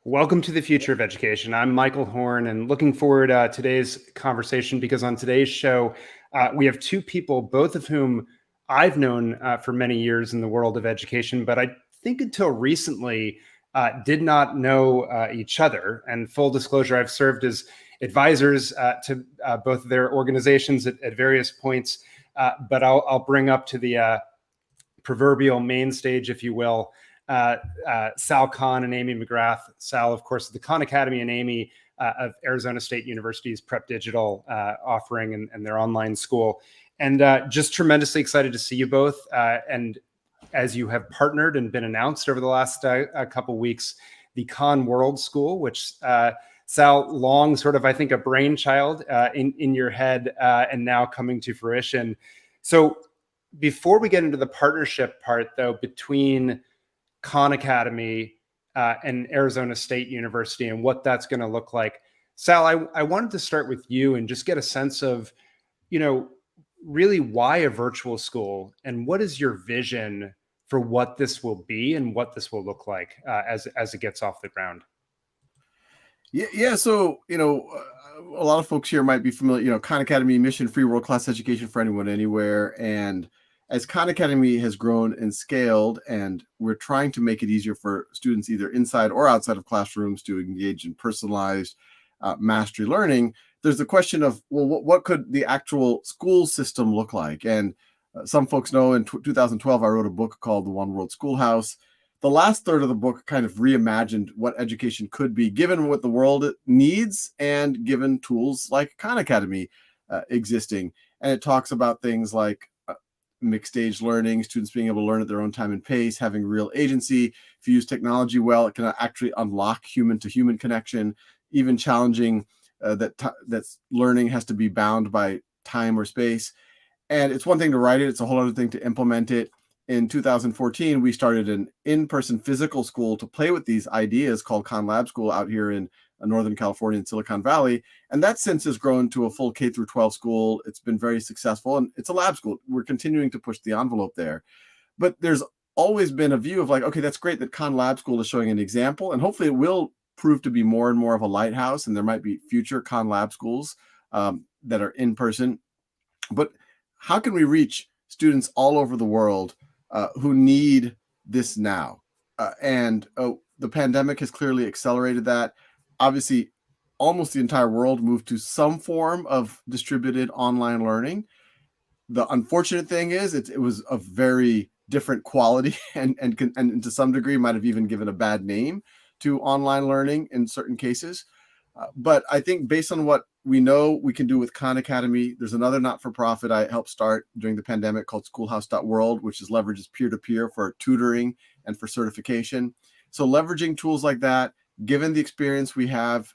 Welcome to the future of education. I'm Michael Horn, and looking forward to today's conversation because on today's show, we have two people, both of whom I've known for many years in the world of education, but I think until recently did not know each other. And full disclosure, I've served as advisors to both of their organizations at various points, but I'll bring up to the proverbial main stage, if you will, Sal Khan and Amy McGrath. Sal, of course, of the Khan Academy, and Amy of Arizona State University's Prep Digital offering and their online school. And just tremendously excited to see you both. And as you have partnered and been announced over the last couple of weeks, the Schoolhouse.world school, which Sal, long sort of, I think, a brainchild in your head and now coming to fruition. So before we get into the partnership part, though, between Khan Academy and Arizona State University and what that's going to look like, Sal, I wanted to start with you and just get a sense of, really why a virtual school and what is your vision for what this will be and what this will look like as it gets off the ground. Yeah. So, a lot of folks here might be familiar, Khan Academy, mission free world-class education for anyone, anywhere. And as Khan Academy has grown and scaled, and we're trying to make it easier for students either inside or outside of classrooms to engage in personalized mastery learning, there's the question of, well, what could the actual school system look like? And some folks know in 2012, I wrote a book called The One World Schoolhouse. The last third of the book kind of reimagined what education could be, given what the world needs and given tools like Khan Academy existing. And it talks about things like mixed stage learning, students being able to learn at their own time and pace, having real agency. If you use technology well, it can actually unlock human to human connection, even challenging that learning has to be bound by time or space. And it's one thing to write it, it's a whole other thing to implement it. In 2014, we started an in-person physical school to play with these ideas called Khan Lab School out here in Northern California in Silicon Valley. And that since has grown to a full K through 12 school. It's been very successful, and it's a lab school. We're continuing to push the envelope there. But there's always been a view of like, okay, that's great that Khan Lab School is showing an example, and hopefully it will prove to be more and more of a lighthouse, and there might be future Khan Lab schools that are in person. But how can we reach students all over the world who need this now? The pandemic has clearly accelerated that. Obviously, almost the entire world moved to some form of distributed online learning. The unfortunate thing is it was a very different quality and to some degree might have even given a bad name to online learning in certain cases. But I think based on what we know we can do with Khan Academy, there's another not-for-profit I helped start during the pandemic called Schoolhouse.world, which is leverages peer-to-peer for tutoring and for certification. So leveraging tools like that, given the experience we have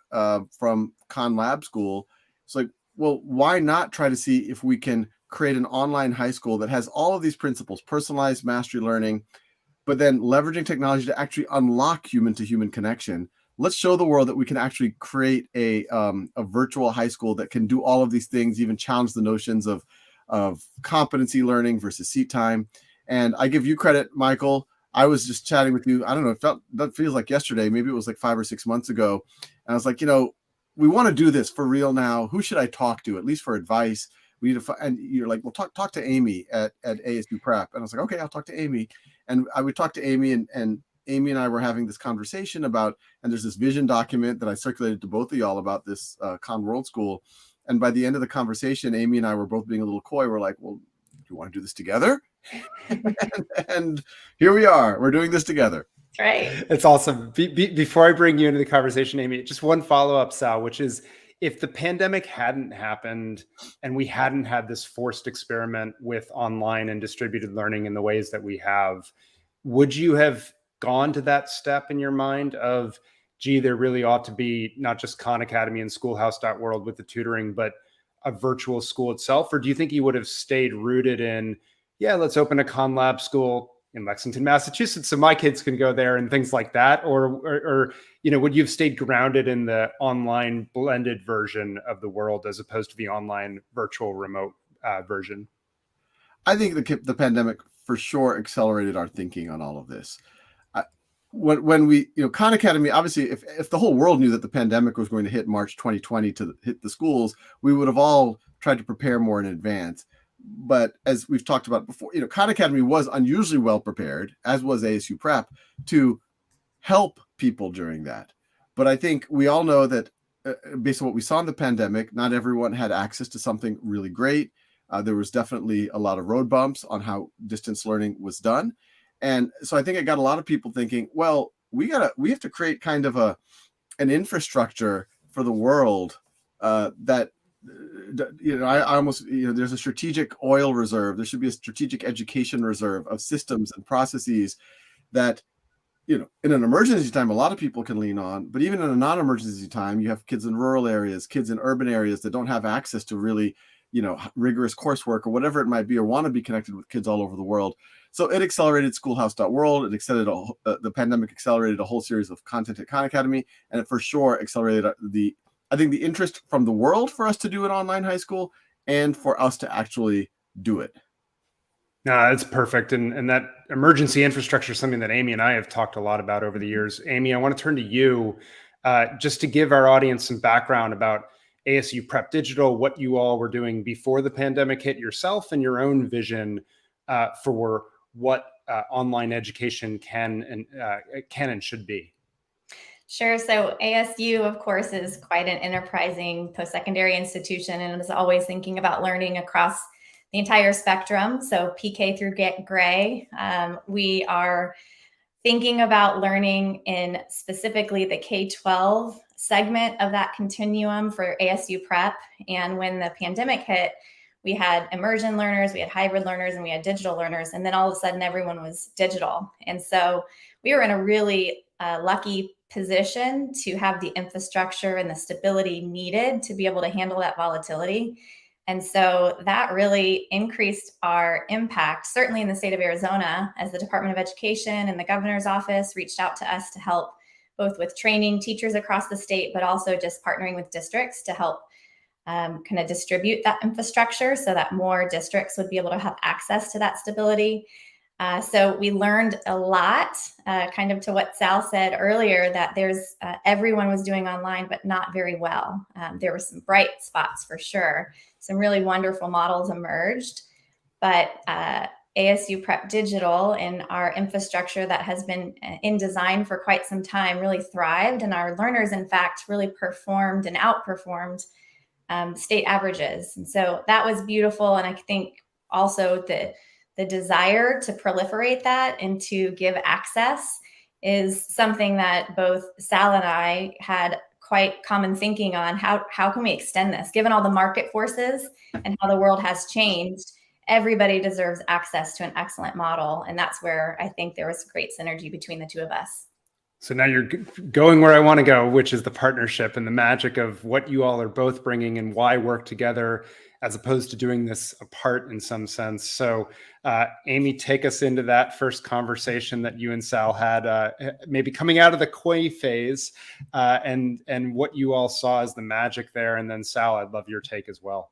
from Khan Lab School, it's like, well, why not try to see if we can create an online high school that has all of these principles, personalized mastery learning, but then leveraging technology to actually unlock human-to-human connection. Let's show the world that we can actually create a virtual high school that can do all of these things, even challenge the notions of competency learning versus seat time. And I give you credit, Michael. I was just chatting with you. I don't know, that feels like yesterday. Maybe it was like 5 or 6 months ago. And I was like, we want to do this for real now. Who should I talk to, at least for advice? We need to, and you're like, well, talk to Amy at ASU Prep. And I was like, okay, I'll talk to Amy. And I would talk to Amy, and Amy and I were having this conversation about, and there's this vision document that I circulated to both of y'all about this Schoolhouse School. And by the end of the conversation, Amy and I were both being a little coy. We're like, well, do you want to do this together? and here we are. We're doing this together. Right. It's awesome. Before I bring you into the conversation, Amy, just one follow-up, Sal, which is, if the pandemic hadn't happened and we hadn't had this forced experiment with online and distributed learning in the ways that we have, would you have gone to that step in your mind of, gee, there really ought to be not just Khan Academy and Schoolhouse.world with the tutoring, but a virtual school itself? Or do you think you would have stayed rooted in, yeah, let's open a Khan Lab school in Lexington, Massachusetts, so my kids can go there and things like that? Or would you have stayed grounded in the online blended version of the world as opposed to the online virtual remote version? I think the pandemic for sure accelerated our thinking on all of this. when we, Khan Academy, obviously, if the whole world knew that the pandemic was going to hit March 2020 to hit the schools, we would have all tried to prepare more in advance. But as we've talked about before, Khan Academy was unusually well prepared, as was ASU Prep, to help people during that. But I think we all know that based on what we saw in the pandemic, not everyone had access to something really great. There was definitely a lot of road bumps on how distance learning was done. And so I think it got a lot of people thinking, well, we have to create kind of an infrastructure for the world that I almost, there's a strategic oil reserve. There should be a strategic education reserve of systems and processes that, in an emergency time, a lot of people can lean on. But even in a non-emergency time, you have kids in rural areas, kids in urban areas that don't have access to really, rigorous coursework or whatever it might be, or want to be connected with kids all over the world. So it accelerated Schoolhouse.world. It accelerated the pandemic accelerated a whole series of content at Khan Academy, and it for sure accelerated I think the interest from the world for us to do an online high school and for us to actually do it. No, it's perfect. And that emergency infrastructure is something that Amy and I have talked a lot about over the years. Amy, I want to turn to you just to give our audience some background about ASU Prep Digital, what you all were doing before the pandemic hit yourself, and your own vision for what online education can and should be. Sure. So ASU, of course, is quite an enterprising post-secondary institution and is always thinking about learning across the entire spectrum. So PK through Gray, we are thinking about learning in specifically the K-12 segment of that continuum for ASU Prep. And when the pandemic hit, we had immersion learners, we had hybrid learners, and we had digital learners. And then all of a sudden, everyone was digital. And so we were in a really lucky position to have the infrastructure and the stability needed to be able to handle that volatility. And so that really increased our impact, certainly in the state of Arizona, as the Department of Education and the governor's office reached out to us to help both with training teachers across the state, but also just partnering with districts to help kind of distribute that infrastructure so that more districts would be able to have access to that stability. So we learned a lot, kind of to what Sal said earlier, that there's everyone was doing online, but not very well. There were some bright spots for sure. Some really wonderful models emerged, but ASU Prep Digital and our infrastructure that has been in design for quite some time really thrived. And our learners, in fact, really performed and outperformed state averages. And so that was beautiful. And I think also the desire to proliferate that and to give access is something that both Sal and I had quite common thinking on. How can we extend this? Given all the market forces and how the world has changed, everybody deserves access to an excellent model. And that's where I think there was great synergy between the two of us. So now you're going where I want to go, which is the partnership and the magic of what you all are both bringing and why work together as opposed to doing this apart in some sense. So Amy, take us into that first conversation that you and Sal had, maybe coming out of the coy phase, and what you all saw as the magic there. And then Sal, I'd love your take as well.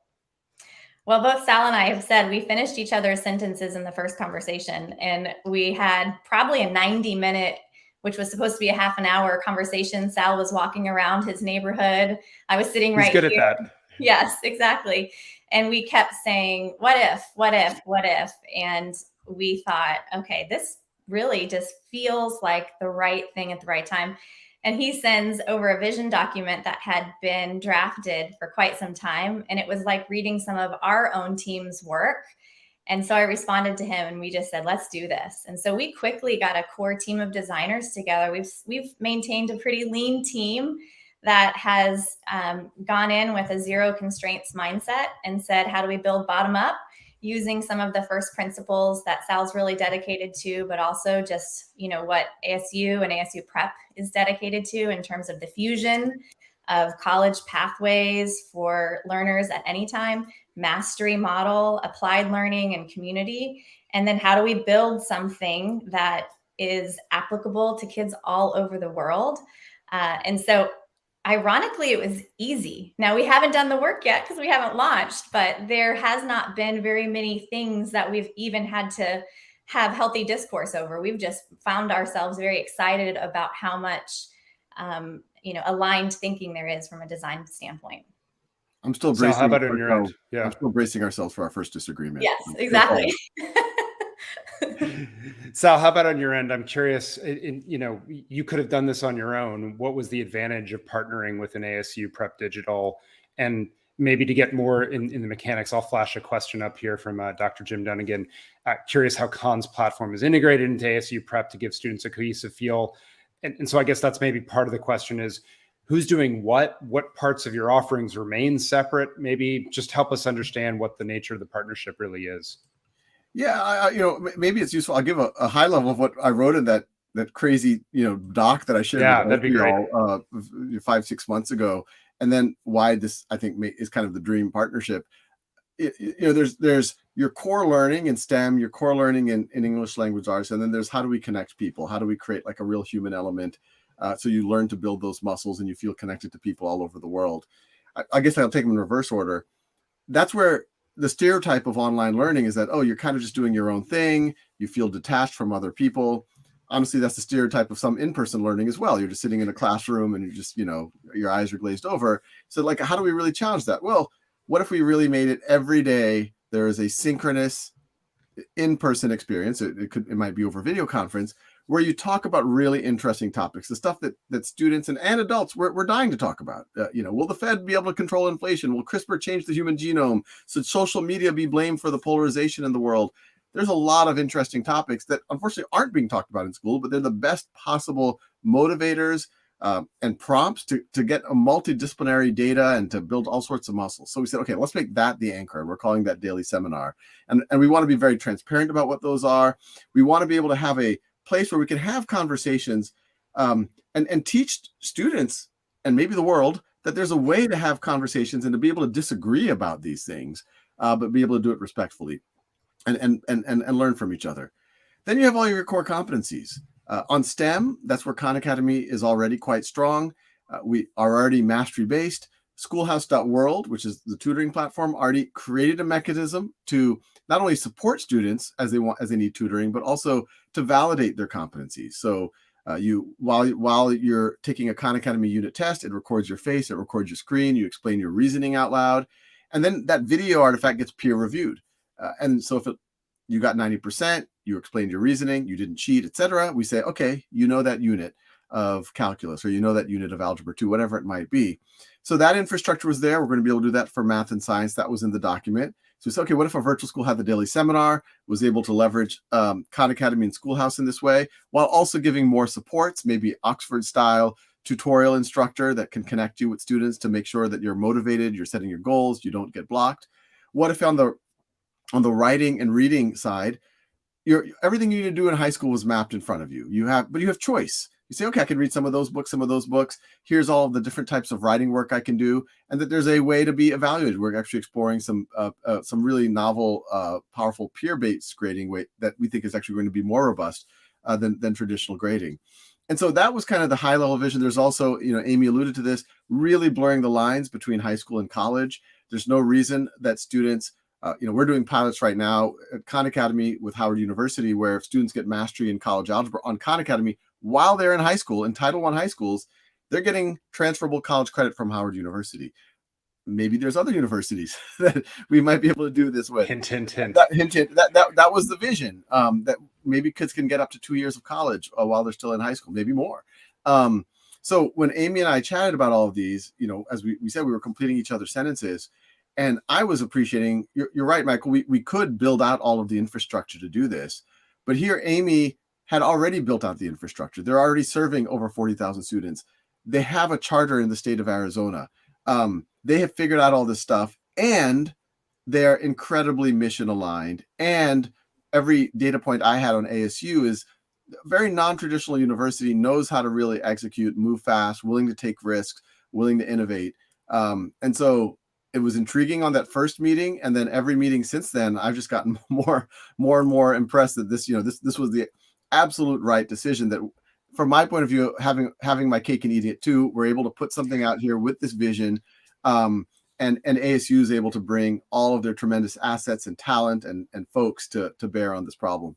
Well, both Sal and I have said we finished each other's sentences in the first conversation, and we had probably a 90-minute, which was supposed to be a half an hour conversation. Sal was walking around his neighborhood. I was sitting right here. He's good at that. Yes, exactly. And we kept saying, what if, what if, what if? And we thought, okay, this really just feels like the right thing at the right time. And he sends over a vision document that had been drafted for quite some time. And it was like reading some of our own team's work. And so I responded to him and we just said, let's do this. And so we quickly got a core team of designers together. We've maintained a pretty lean team that has gone in with a zero constraints mindset and said, how do we build bottom up using some of the first principles that Sal's really dedicated to, but also just, what ASU and ASU Prep is dedicated to in terms of the fusion of college pathways for learners at any time, mastery model, applied learning, and community. And then how do we build something that is applicable to kids all over the world? And so ironically, it was easy. Now, we haven't done the work yet because we haven't launched, but there has not been very many things that we've even had to have healthy discourse over. We've just found ourselves very excited about how much, aligned thinking there is from a design standpoint. I'm still So how bracing about on your end? ourselves. Yeah. I'm still bracing ourselves for our first disagreement. Yes, exactly. Sal, how about on your end? I'm curious, you could have done this on your own. What was the advantage of partnering with an ASU Prep Digital? And maybe to get more in the mechanics, I'll flash a question up here from Dr. Jim Dunnigan. Curious how Khan's platform is integrated into ASU Prep to give students a cohesive feel. And so I guess that's maybe part of the question is, who's doing what parts of your offerings remain separate? Maybe just help us understand what the nature of the partnership really is. Yeah, maybe it's useful. I'll give a high level of what I wrote in that crazy, doc that I shared Yeah, with that'd be great. all 5-6 months ago, and then why this I think is kind of the dream partnership. There's your core learning in STEM, your core learning in English language arts, and then there's how do we connect people? How do we create like a real human element? So you learn to build those muscles and you feel connected to people all over the world. I guess I'll take them in reverse order. That's where the stereotype of online learning is that, oh, you're kind of just doing your own thing. You feel detached from other people. Honestly, that's the stereotype of some in-person learning as well. You're just sitting in a classroom and you're just, your eyes are glazed over. So like, how do we really challenge that? Well, what if we really made it every day? There is a synchronous in-person experience. It might be over video conference where you talk about really interesting topics, the stuff that students and adults we're dying to talk about. Will the Fed be able to control inflation? Will CRISPR change the human genome? Should social media be blamed for the polarization in the world? There's a lot of interesting topics that unfortunately aren't being talked about in school, but they're the best possible motivators and prompts to get a multidisciplinary data and to build all sorts of muscles. So we said, okay, let's make that the anchor. And we're calling that daily seminar. And we want to be very transparent about what those are. We want to be able to have a place where we can have conversations and teach students and maybe the world that there's a way to have conversations and to be able to disagree about these things, but be able to do it respectfully and learn from each other. Then you have all your core competencies. On STEM, that's where Khan Academy is already quite strong. We are already mastery-based. Schoolhouse.world, which is the tutoring platform, already created a mechanism to not only support students as they need tutoring, but also to validate their competencies. So while you're taking a Khan Academy unit test, it records your face, it records your screen, you explain your reasoning out loud, and then that video artifact gets peer reviewed. And so if you got 90%, you explained your reasoning, you didn't cheat, etc., we say, okay, that unit of calculus, or that unit of algebra 2, whatever it might be. So that infrastructure was there. We're going to be able to do that for math and science. That was in the document. So we said, okay, what if a virtual school had the daily seminar, was able to leverage Khan Academy and Schoolhouse in this way, while also giving more supports, maybe Oxford-style tutorial instructor that can connect you with students to make sure that you're motivated, you're setting your goals, you don't get blocked. What if on the writing and reading side, everything you need to do in high school was mapped in front of you. But you have choice. You say, okay, I can read some of those books. Here's all of the different types of writing work I can do, and that there's a way to be evaluated. We're actually exploring some really novel, powerful peer-based grading way that we think is actually going to be more robust than traditional grading. And so that was kind of the high-level vision. There's also, Amy alluded to this, really blurring the lines between high school and college. There's no reason that students we're doing pilots right now at Khan Academy with Howard University, where if students get mastery in college algebra on Khan Academy while they're in high school, in Title I high schools, they're getting transferable college credit from Howard University. Maybe there's other universities that we might be able to do this with. Hint, hint, hint. That was the vision, that maybe kids can get up to 2 years of college while they're still in high school, maybe more. So when Amy and I chatted about all of these, as we said, we were completing each other's sentences. And I was appreciating, you're right, Michael, we could build out all of the infrastructure to do this. But here, Amy had already built out the infrastructure. They're already serving over 40,000 students. They have a charter in the state of Arizona. They have figured out all this stuff, and they're incredibly mission aligned. And every data point I had on ASU is a very non-traditional university, knows how to really execute, move fast, willing to take risks, willing to innovate. And so it was intriguing on that first meeting, and then every meeting since then, I've just gotten more and more impressed that this was the absolute right decision. That, from my point of view, having my cake and eating it too, we're able to put something out here with this vision, and ASU is able to bring all of their tremendous assets and talent and folks to bear on this problem.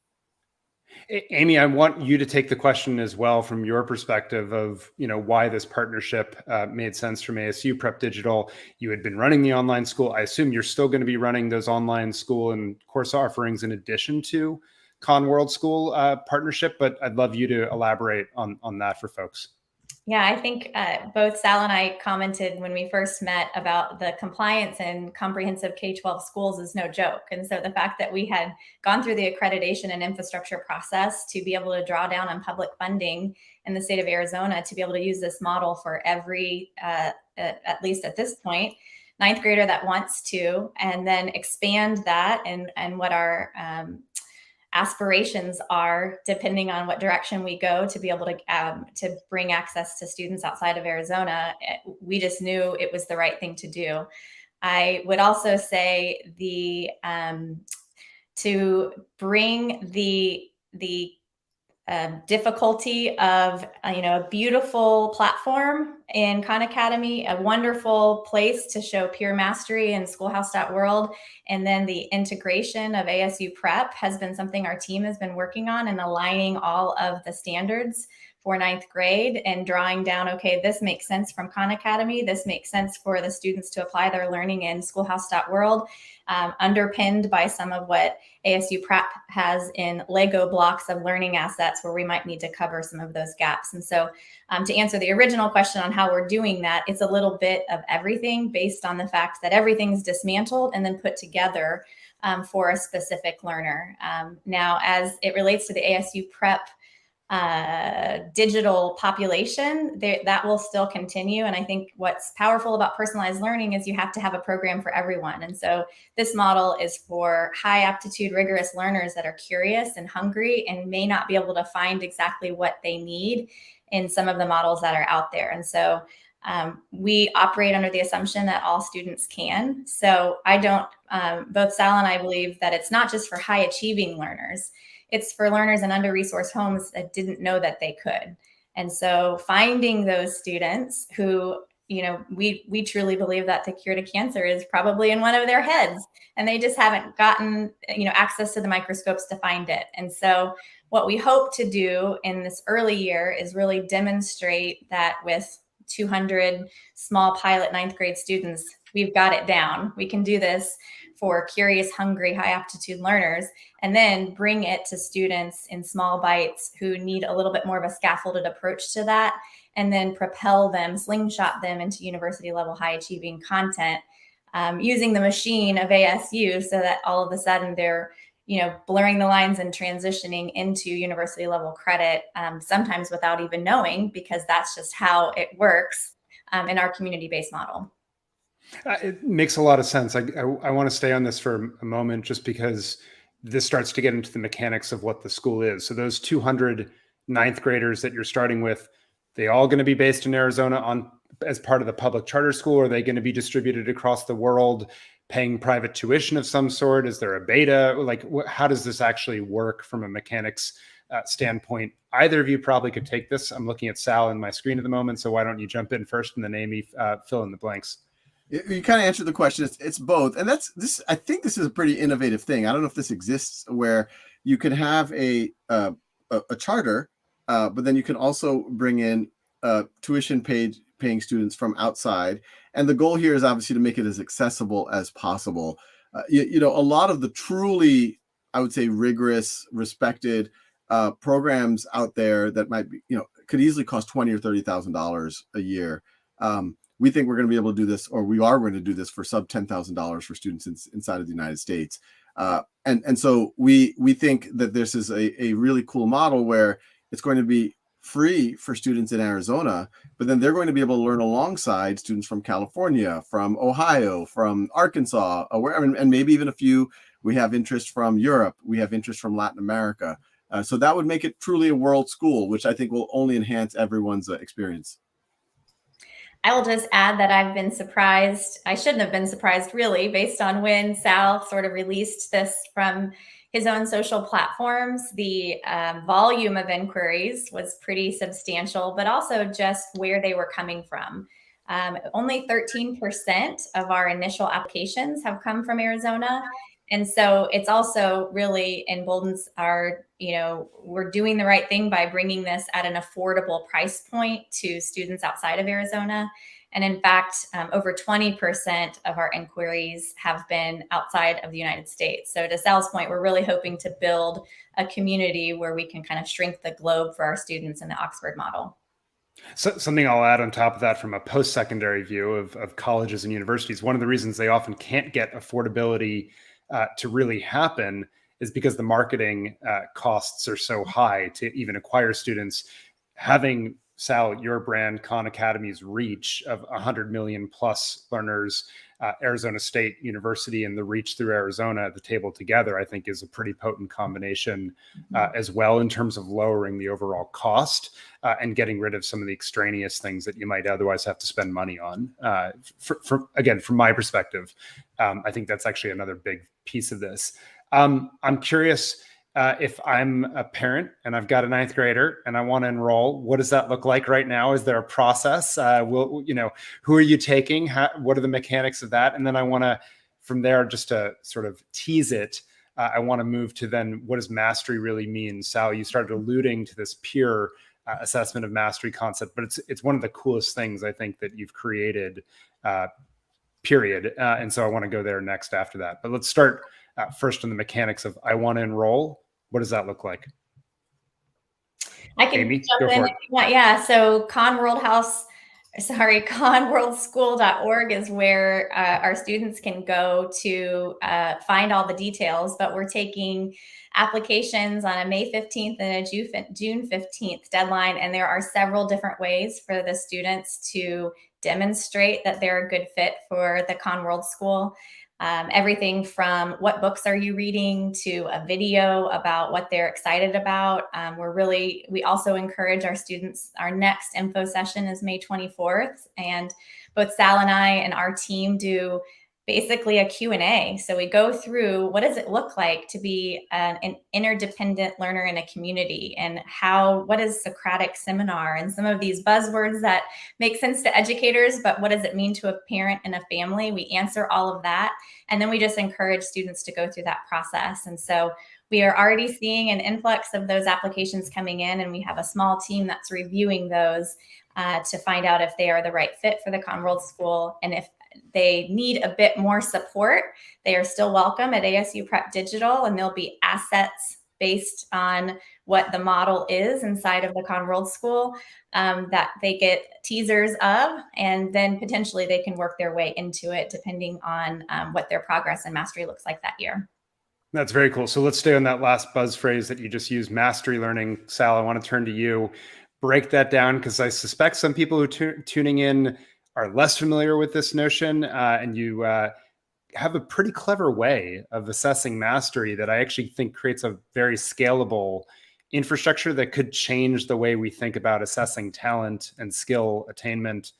Amy, I want you to take the question as well from your perspective of, why this partnership made sense from ASU Prep Digital. You had been running the online school. I assume you're still going to be running those online school and course offerings in addition to World School partnership, but I'd love you to elaborate on that for folks. Yeah, I think both Sal and I commented when we first met about the compliance and comprehensive K-12 schools is no joke. And so the fact that we had gone through the accreditation and infrastructure process to be able to draw down on public funding in the state of Arizona to be able to use this model for every, at least at this point, ninth grader that wants to, and then expand that and what our aspirations are, depending on what direction we go, to be able to bring access to students outside of Arizona. We just knew it was the right thing to do. I would also say to bring the difficulty of a beautiful platform in Khan Academy, a wonderful place to show peer mastery in Schoolhouse.world, and then the integration of ASU Prep has been something our team has been working on, and aligning all of the standards for ninth grade and drawing down, okay, this makes sense from Khan Academy, this makes sense for the students to apply their learning in Schoolhouse.world, underpinned by some of what ASU Prep has in Lego blocks of learning assets where we might need to cover some of those gaps. And so to answer the original question on how we're doing that, it's a little bit of everything based on the fact that everything's dismantled and then put together for a specific learner. Now, as it relates to the ASU Prep digital population, that will still continue. And I think what's powerful about personalized learning is you have to have a program for everyone. And so this model is for high aptitude, rigorous learners that are curious and hungry and may not be able to find exactly what they need in some of the models that are out there. And so we operate under the assumption that all students can. So both Sal and I believe that it's not just for high achieving learners. It's for learners in under-resourced homes that didn't know that they could. And so finding those students who, we truly believe that the cure to cancer is probably in one of their heads, and they just haven't gotten, access to the microscopes to find it. And so what we hope to do in this early year is really demonstrate that with 200 small pilot ninth grade students, we've got it down. We can do this for curious, hungry, high aptitude learners, and then bring it to students in small bites who need a little bit more of a scaffolded approach to that, and then propel them, slingshot them into university level high achieving content using the machine of ASU, so that all of a sudden they're blurring the lines and transitioning into university level credit, sometimes without even knowing, because that's just how it works in our community-based model. It makes a lot of sense. I want to stay on this for a moment, just because this starts to get into the mechanics of what the school is. So those 200 ninth graders that you're starting with, they all going to be based in Arizona as part of the public charter school? Or are they going to be distributed across the world, paying private tuition of some sort? Is there a beta? How does this actually work from a mechanics standpoint? Either of you probably could take this. I'm looking at Sal in my screen at the moment, so why don't you jump in first, and then Amy fill in the blanks. You kind of answered the question. It's both. And I think this is a pretty innovative thing. I don't know if this exists, where you can have a charter, but then you can also bring in tuition paying students from outside. And the goal here is obviously to make it as accessible as possible. A lot of the truly, I would say, rigorous, respected programs out there that might be, could easily cost $20,000 or $30,000 a year. We think we're going to be able to do this, or we are going to do this for sub $10,000 for students inside of the United States. And so we think that this is a really cool model where it's going to be free for students in Arizona, but then they're going to be able to learn alongside students from California, from Ohio, from Arkansas, and maybe even a few. We have interest from Europe. We have interest from Latin America. So that would make it truly a world school, which I think will only enhance everyone's experience. I will just add that I've been surprised. I shouldn't have been surprised, really, based on when Sal sort of released this from his own social platforms. The volume of inquiries was pretty substantial, but also just where they were coming from. Only 13% of our initial applications have come from Arizona. And so it's also really emboldens our, we're doing the right thing by bringing this at an affordable price point to students outside of Arizona. And in fact, over 20% of our inquiries have been outside of the United States. So to Sal's point, we're really hoping to build a community where we can kind of shrink the globe for our students in the Oxford model. So something I'll add on top of that from a post-secondary view of colleges and universities, one of the reasons they often can't get affordability to really happen is because the marketing costs are so high to even acquire students. Having, Sal, your brand, Khan Academy's reach of 100 million plus learners, Arizona State University and the reach through Arizona at the table together, I think is a pretty potent combination as well in terms of lowering the overall cost and getting rid of some of the extraneous things that you might otherwise have to spend money on. Again, from my perspective, I think that's actually another big piece of this. I'm curious, if I'm a parent and I've got a 9th grader and I want to enroll, what does that look like right now? Is there a process? Who are you taking? What are the mechanics of that? And then I want to, from there, just to sort of tease it, I want to move to then what does mastery really mean? Sal, you started alluding to this peer assessment of mastery concept, but it's one of the coolest things I think that you've created, period. And so I want to go there next after that. But let's start first on the mechanics of I want to enroll. What does that look like? I can Amy, jump in if you want. Yeah. So ConWorldSchool.org is where our students can go to find all the details, but we're taking applications on a May 15th and a June 15th deadline. And there are several different ways for the students to demonstrate that they're a good fit for the World School. Everything from what books are you reading to a video about what they're excited about. We also encourage our students, our next info session is May 24th. And both Sal and I and our team do basically a Q&A. So we go through what does it look like to be an interdependent learner in a community, and what is Socratic seminar and some of these buzzwords that make sense to educators, but what does it mean to a parent and a family? We answer all of that. And then we just encourage students to go through that process. And so we are already seeing an influx of those applications coming in, and we have a small team that's reviewing those to find out if they are the right fit for the World School. And if they need a bit more support, they are still welcome at ASU Prep Digital, and there'll be assets based on what the model is inside of the World School that they get teasers of, and then potentially they can work their way into it depending on what their progress and mastery looks like that year. That's very cool. So let's stay on that last buzz phrase that you just used, mastery learning. Sal, I want to turn to you. Break that down, because I suspect some people who are tuning in are less familiar with this notion, and you have a pretty clever way of assessing mastery that I actually think creates a very scalable infrastructure that could change the way we think about assessing talent and skill attainment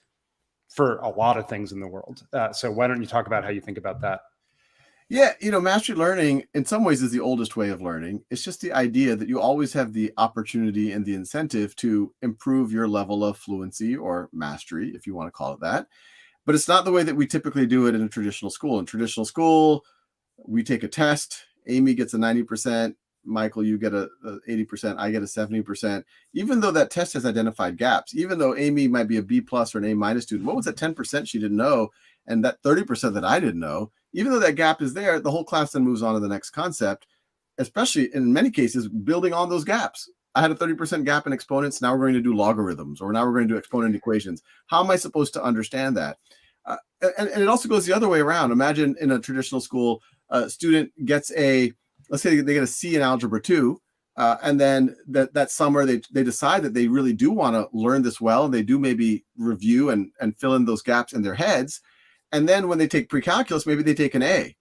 for a lot of things in the world. So why don't you talk about how you think about that? Yeah, mastery learning in some ways is the oldest way of learning. It's just the idea that you always have the opportunity and the incentive to improve your level of fluency or mastery, if you want to call it that. But it's not the way that we typically do it in a traditional school. In traditional school, we take a test. Amy gets a 90%. Michael, you get a 80%. I get a 70%. Even though that test has identified gaps, even though Amy might be a B+ or an A- student, what was that 10% she didn't know? And that 30% that I didn't know, even though that gap is there, the whole class then moves on to the next concept, especially in many cases, building on those gaps. I had a 30% gap in exponents. Now we're going to do logarithms, or now we're going to do exponent equations. How am I supposed to understand that? And it also goes the other way around. Imagine in a traditional school, a student gets let's say they get a C in algebra 2, and then that summer they decide that they really do want to learn this well, and they do maybe review and fill in those gaps in their heads. And then when they take pre-calculus, maybe they take an A.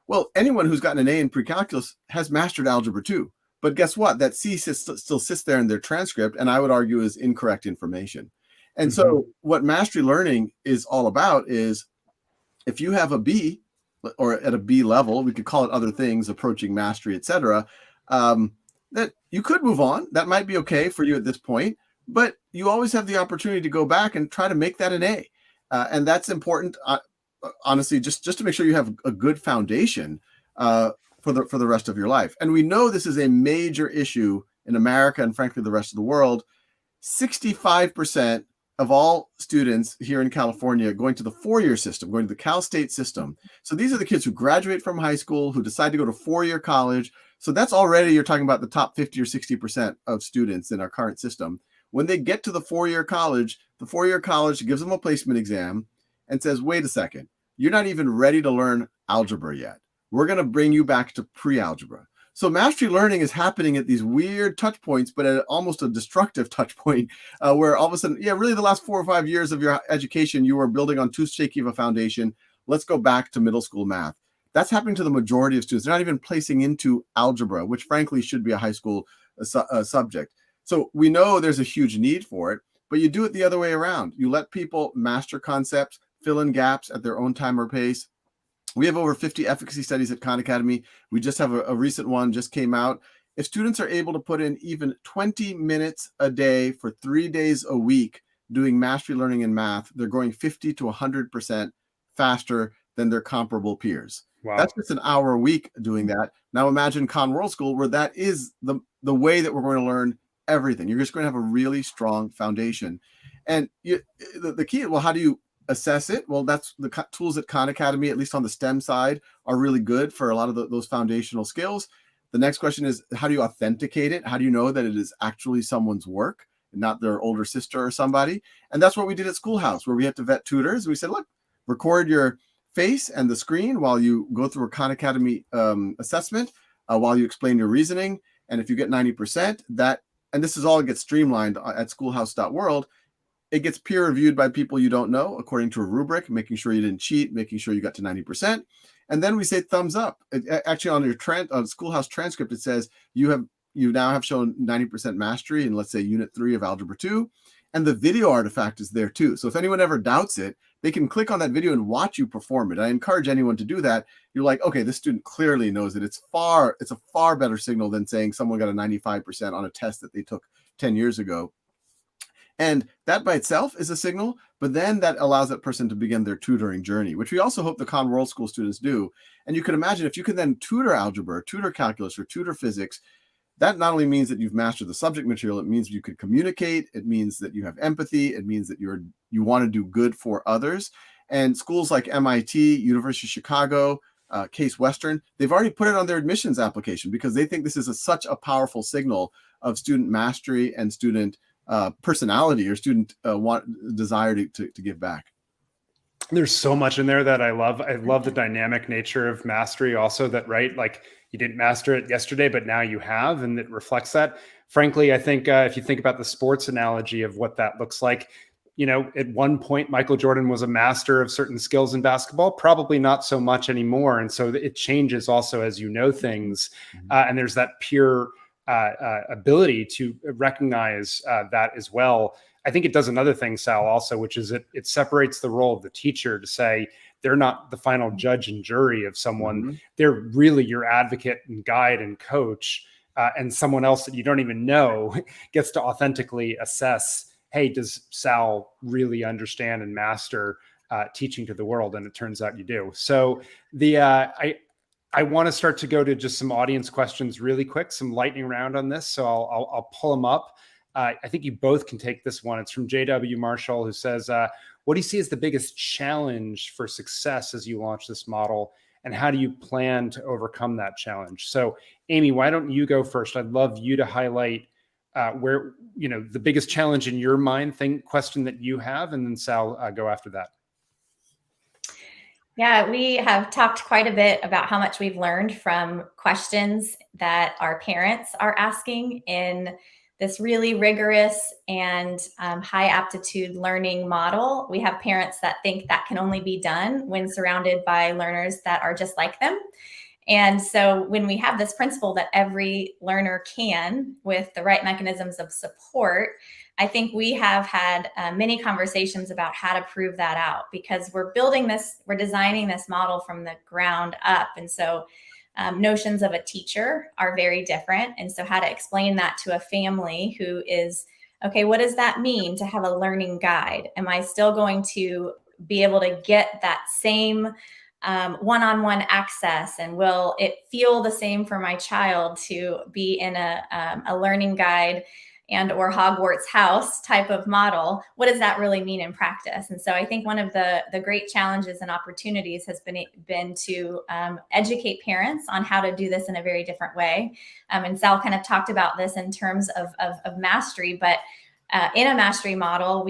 Well, anyone who's gotten an A in pre-calculus has mastered algebra 2. But guess what? That C still sits there in their transcript, and I would argue is incorrect information. And so what mastery learning is all about is, if you have a B, or at a B level, we could call it other things, approaching mastery, etc., that you could move on. That might be okay for you at this point, but you always have the opportunity to go back and try to make that an A. And that's important, honestly, just to make sure you have a good foundation for the rest of your life. And we know this is a major issue in America and frankly the rest of the world. 65% of all students here in California going to the four-year system, going to the Cal State system. So these are the kids who graduate from high school, who decide to go to four-year college. So that's already, you're talking about the top 50 or 60% of students in our current system. When they get to the four-year college gives them a placement exam and says, wait a second, you're not even ready to learn algebra yet. We're going to bring you back to pre-algebra. So mastery learning is happening at these weird touch points, but at almost a destructive touch point where all of a sudden, really the last 4 or 5 years of your education, you were building on too shaky of a foundation. Let's go back to middle school math. That's happening to the majority of students. They're not even placing into algebra, which frankly should be a high school subject. So we know there's a huge need for it, but you do it the other way around. You let people master concepts, fill in gaps at their own time or pace. We have over 50 efficacy studies at Khan Academy. We just have a recent one just came out. If students are able to put in even 20 minutes a day for 3 days a week doing mastery learning in math, they're growing 50 to 100% faster than their comparable peers. Wow. That's just an hour a week doing that. Now imagine World School, where that is the way that we're going to learn everything. You're just going to have a really strong foundation. And the key, well, how do you assess it? Well, that's the tools at Khan Academy, at least on the STEM side, are really good for a lot of those foundational skills. The next question is, how do you authenticate it? How do you know that it is actually someone's work and not their older sister or somebody? And that's what we did at Schoolhouse, where we had to vet tutors. We said, look, record your face and the screen while you go through a Khan Academy assessment, while you explain your reasoning. And if you get 90%, and this is all gets streamlined at Schoolhouse.world, it gets peer reviewed by people you don't know according to a rubric, making sure you didn't cheat, making sure you got to 90%. And then we say thumbs up. Actually, on your Schoolhouse transcript, it says you now have shown 90% mastery in, let's say, Unit 3 of Algebra 2. And the video artifact is there too. So if anyone ever doubts it, they can click on that video and watch you perform it. I encourage anyone to do that. You're like, okay, this student clearly knows it. It's a far better signal than saying someone got a 95% on a test that they took 10 years ago. And that by itself is a signal, but then that allows that person to begin their tutoring journey, which we also hope the World School students do. And you can imagine if you can then tutor algebra, tutor calculus, or tutor physics, that not only means that you've mastered the subject material, it means you could communicate, it means that you have empathy, it means that you want to do good for others. And schools like MIT, University of Chicago, Case Western, they've already put it on their admissions application because they think this is such a powerful signal of student mastery and student personality or student desire to give back. There's so much in there that I love. I love the dynamic nature of mastery also, that, right? Like, you didn't master it yesterday, but now you have, and it reflects that. Frankly, I think if you think about the sports analogy of what that looks like, at one point, Michael Jordan was a master of certain skills in basketball, probably not so much anymore. And so it changes also as you know things. And there's that pure ability to recognize that as well. I think it does another thing, Sal, also, which is it separates the role of the teacher to say they're not the final judge and jury of someone. Mm-hmm. They're really your advocate and guide and coach, and someone else that you don't even know gets to authentically assess, hey, does Sal really understand and master teaching to the world? And it turns out you do. So I want to start to go to just some audience questions really quick, some lightning round on this. So I'll pull them up. I think you both can take this one. It's from JW Marshall, who says, what do you see as the biggest challenge for success as you launch this model? And how do you plan to overcome that challenge? So Amy, why don't you go first? I'd love you to highlight where, the biggest challenge in your mind question that you have, and then Sal, go after that. Yeah, we have talked quite a bit about how much we've learned from questions that our parents are asking in this really rigorous and high aptitude learning model. We have parents that think that can only be done when surrounded by learners that are just like them. And so when we have this principle that every learner can, with the right mechanisms of support, I think we have had many conversations about how to prove that out, because we're designing this model from the ground up. And so notions of a teacher are very different. And so how to explain that to a family who is, okay, what does that mean to have a learning guide? Am I still going to be able to get that same one-on-one access, and will it feel the same for my child to be in a learning guide and or Hogwarts house type of model? What does that really mean in practice? And so I think one of the great challenges and opportunities has been to educate parents on how to do this in a very different way. And Sal kind of talked about this in terms of mastery, but in a mastery model,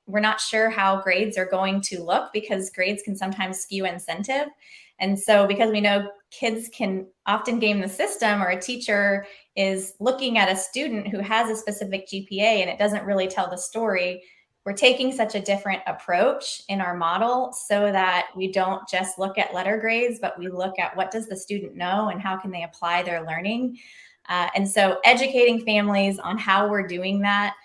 we're not sure how grades are going to look, because grades can sometimes skew incentive. And so because we know kids can often game the system, or a teacher is looking at a student who has a specific GPA and it doesn't really tell the story, we're taking such a different approach in our model so that we don't just look at letter grades, but we look at what does the student know and how can they apply their learning. And so educating families on how we're doing that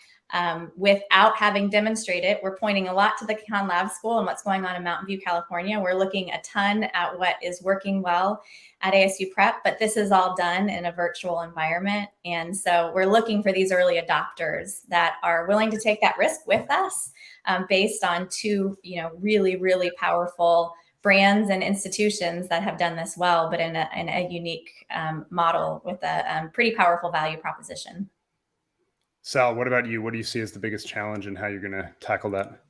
without having demonstrated, we're pointing a lot to the Khan Lab School and what's going on in Mountain View, California. We're looking a ton at what is working well at ASU Prep, but this is all done in a virtual environment. And so we're looking for these early adopters that are willing to take that risk with us, based on two, really, really powerful brands and institutions that have done this well, but in a unique model with a pretty powerful value proposition. Sal, what about you? What do you see as the biggest challenge and how you're going to tackle that?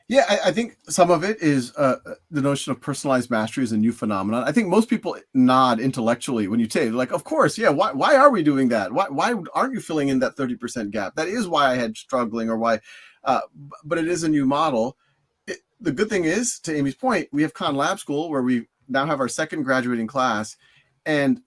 Yeah, I think some of it is the notion of personalized mastery is a new phenomenon. I think most people nod intellectually when you say, like, of course, yeah, why are we doing that? Why aren't you filling in that 30% gap? That is why I had struggling, or why, but it is a new model. The good thing is, to Amy's point, we have Khan Lab School, where we now have our second graduating class. And,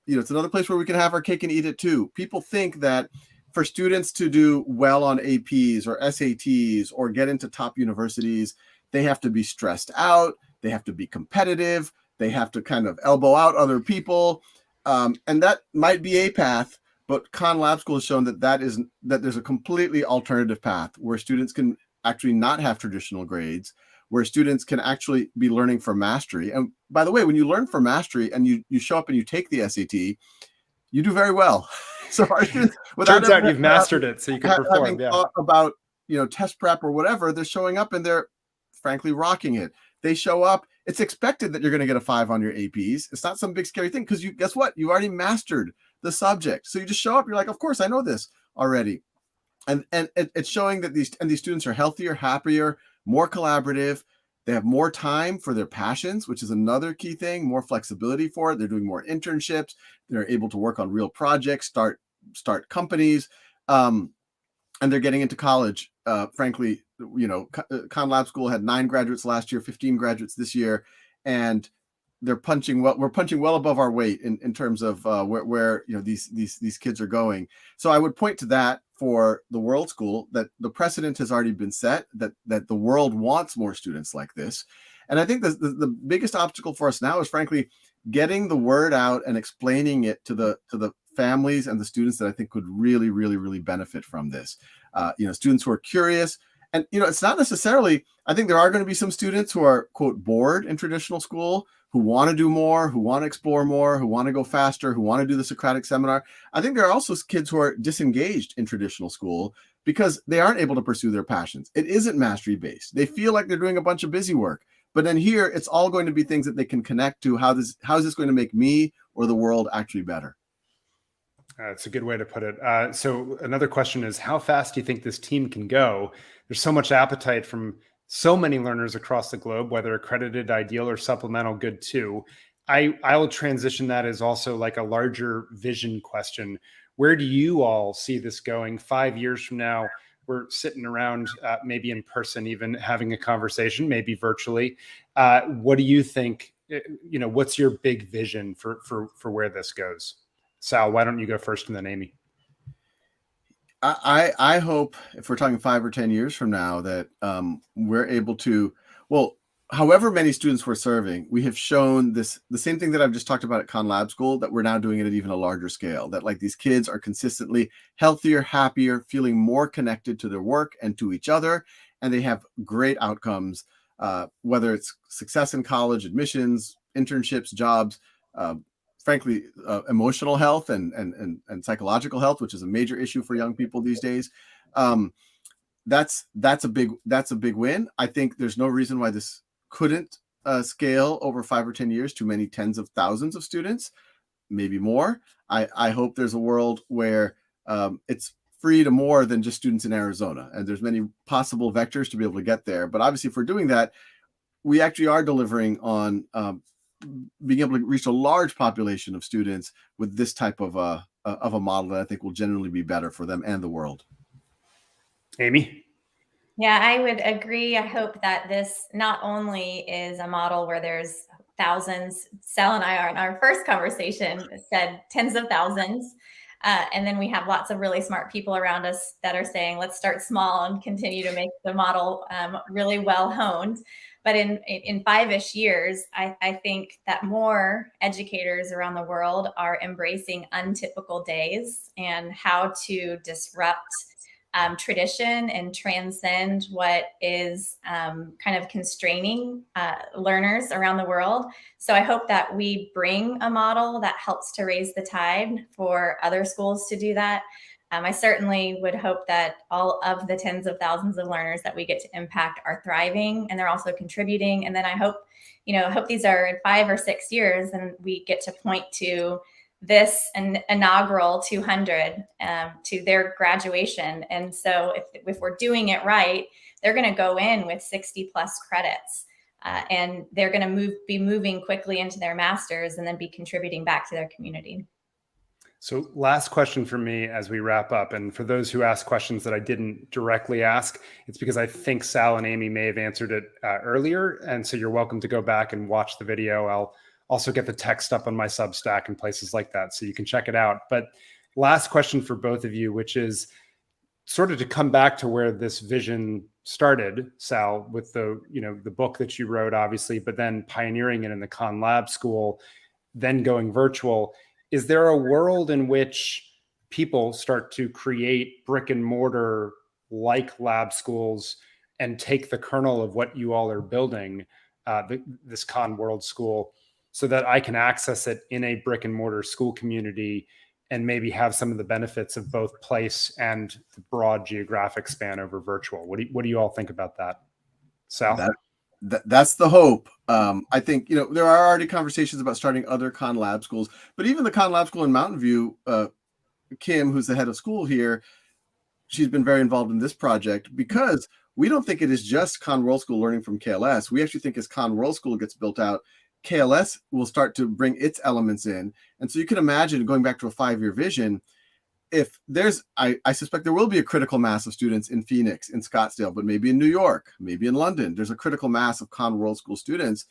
it's another place where we can have our cake and eat it too. People think that for students to do well on APs or SATs or get into top universities, they have to be stressed out, they have to be competitive, they have to kind of elbow out other people. And that might be a path, but Khan Lab School has shown that there's a completely alternative path where students can actually not have traditional grades, where students can actually be learning for mastery. And by the way, when you learn for mastery and you show up and you take the SAT, you do very well. So our students, turns out you've mastered it, so you can perform. Yeah. About test prep or whatever, they're showing up and they're frankly rocking it. They show up. It's expected that you're going to get a 5 on your APs. It's not some big scary thing, because guess what? You already mastered the subject. So you just show up. You're like, of course, I know this already. And it's showing that these students are healthier, happier, more collaborative. They have more time for their passions, which is another key thing, more flexibility for it. They're doing more internships. They're able to work on real projects, start companies, and they're getting into college. Frankly, Khan Lab School had 9 graduates last year, 15 graduates this year, and we're punching well above our weight in terms of where these kids are going. So I would point to that for the World School, that the precedent has already been set, that the world wants more students like this. And I think the biggest obstacle for us now is frankly getting the word out and explaining it to the families and the students that I think could really, really, really benefit from this. Students who are curious. And, it's not necessarily, I think there are going to be some students who are, quote, bored in traditional school, who want to do more, who want to explore more, who want to go faster, who want to do the Socratic seminar. I think there are also kids who are disengaged in traditional school because they aren't able to pursue their passions. It isn't mastery based. They feel like they're doing a bunch of busy work. But then here, it's all going to be things that they can connect to. How is this going to make me or the world actually better? It's a good way to put it. So another question is, how fast do you think this team can go? There's so much appetite from so many learners across the globe, whether accredited, ideal, or supplemental, good too. I will transition that as also like a larger vision question. Where do you all see this going 5 years from now? We're sitting around maybe in person, even having a conversation, maybe virtually. What do you think, what's your big vision for where this goes? Sal, why don't you go first and then Amy? I hope, if we're talking 5 or 10 years from now, that we're able to, however many students we're serving, we have shown the same thing that I've just talked about at Khan Lab School, that we're now doing it at even a larger scale, that like these kids are consistently healthier, happier, feeling more connected to their work and to each other, and they have great outcomes, whether it's success in college, admissions, internships, jobs, frankly, emotional health and psychological health, which is a major issue for young people these days. That's a big win. I think there's no reason why this couldn't scale over 5 or 10 years to many tens of thousands of students, maybe more. I hope there's a world where it's free to more than just students in Arizona, and there's many possible vectors to be able to get there. But obviously, if we're doing that, we actually are delivering on being able to reach a large population of students with this type of a model that I think will generally be better for them and the world. Amy? Yeah, I would agree. I hope that this not only is a model where there's thousands. Sal and I, in our first conversation, said tens of thousands. And then we have lots of really smart people around us that are saying, let's start small and continue to make the model really well honed. But in 5-ish years, I think that more educators around the world are embracing untypical days and how to disrupt tradition and transcend what is kind of constraining learners around the world. So I hope that we bring a model that helps to raise the tide for other schools to do that. I certainly would hope that all of the tens of thousands of learners that we get to impact are thriving and they're also contributing. And then I hope these are in 5 or 6 years and we get to point to this an inaugural 200 to their graduation. And so if we're doing it right, they're going to go in with 60 plus credits and they're going to be moving quickly into their masters and then be contributing back to their community. So last question for me as we wrap up. And for those who ask questions that I didn't directly ask, it's because I think Sal and Amy may have answered it earlier. And so you're welcome to go back and watch the video. I'll also get the text up on my Substack and places like that, so you can check it out. But last question for both of you, which is sort of to come back to where this vision started, Sal, with the book that you wrote, obviously, but then pioneering it in the Khan Lab School, then going virtual. Is there a world in which people start to create brick and mortar like lab schools and take the kernel of what you all are building, this Khan.world school, so that I can access it in a brick and mortar school community and maybe have some of the benefits of both place and the broad geographic span over virtual? What do you all think about that? Sal? That's the hope. I think, there are already conversations about starting other Khan Lab schools, but even the Khan Lab school in Mountain View, Kim, who's the head of school here, she's been very involved in this project because we don't think it is just Khan.world School learning from KLS. We actually think as Khan.world School gets built out, KLS will start to bring its elements in. And so you can imagine, going back to a 5-year vision, if there's, I suspect there will be a critical mass of students in Phoenix, in Scottsdale, but maybe in New York, maybe in London, there's a critical mass of Khan.world School students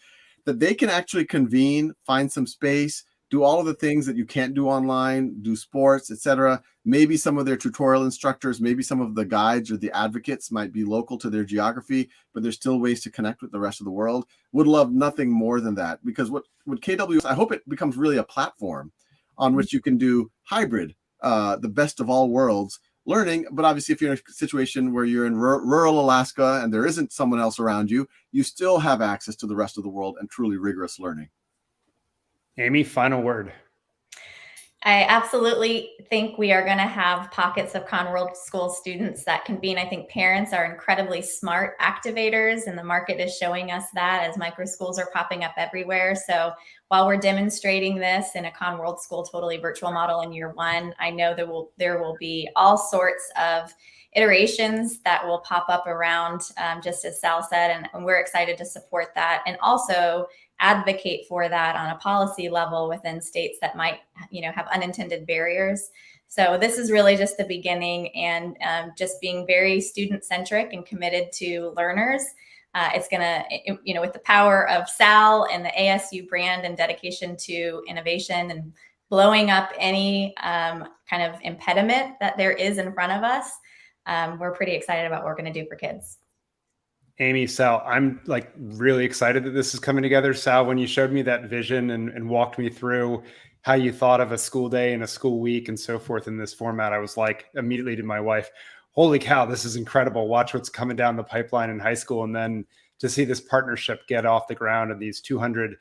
that they can actually convene, find some space, do all of the things that you can't do online, do sports, etc. Maybe some of their tutorial instructors, maybe some of the guides or the advocates might be local to their geography, but there's still ways to connect with the rest of the world. Would love nothing more than that, because what KW, I hope it becomes really a platform on which you can do hybrid, the best of all worlds learning. But obviously, if you're in a situation where you're in rural Alaska and there isn't someone else around you, you still have access to the rest of the world and truly rigorous learning. Amy, final word. I absolutely think we are going to have pockets of Khan.world School students that convene. I think parents are incredibly smart activators, and the market is showing us that as micro schools are popping up everywhere. So while we're demonstrating this in a Khan.world School totally virtual model in year 1, I know there will be all sorts of iterations that will pop up around, just as Sal said, and we're excited to support that and also advocate for that on a policy level within states that might, have unintended barriers. So this is really just the beginning, and just being very student-centric and committed to learners. It's going to, with the power of Sal and the ASU brand and dedication to innovation and blowing up any kind of impediment that there is in front of us, we're pretty excited about what we're going to do for kids. Amy, Sal, I'm really excited that this is coming together. Sal, when you showed me that vision and walked me through how you thought of a school day and a school week and so forth in this format, I was like immediately to my wife, holy cow, this is incredible. Watch what's coming down the pipeline in high school. And then to see this partnership get off the ground and these 200,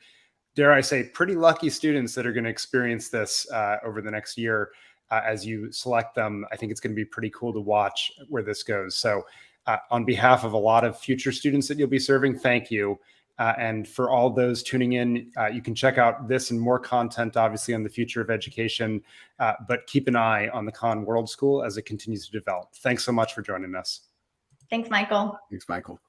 dare I say, pretty lucky students that are going to experience this over the next year as you select them, I think it's going to be pretty cool to watch where this goes. So on behalf of a lot of future students that you'll be serving, thank you. And for all those tuning in, you can check out this and more content, obviously, on the future of education, but keep an eye on the Khan World School as it continues to develop. Thanks so much for joining us. Thanks, Michael. Thanks, Michael.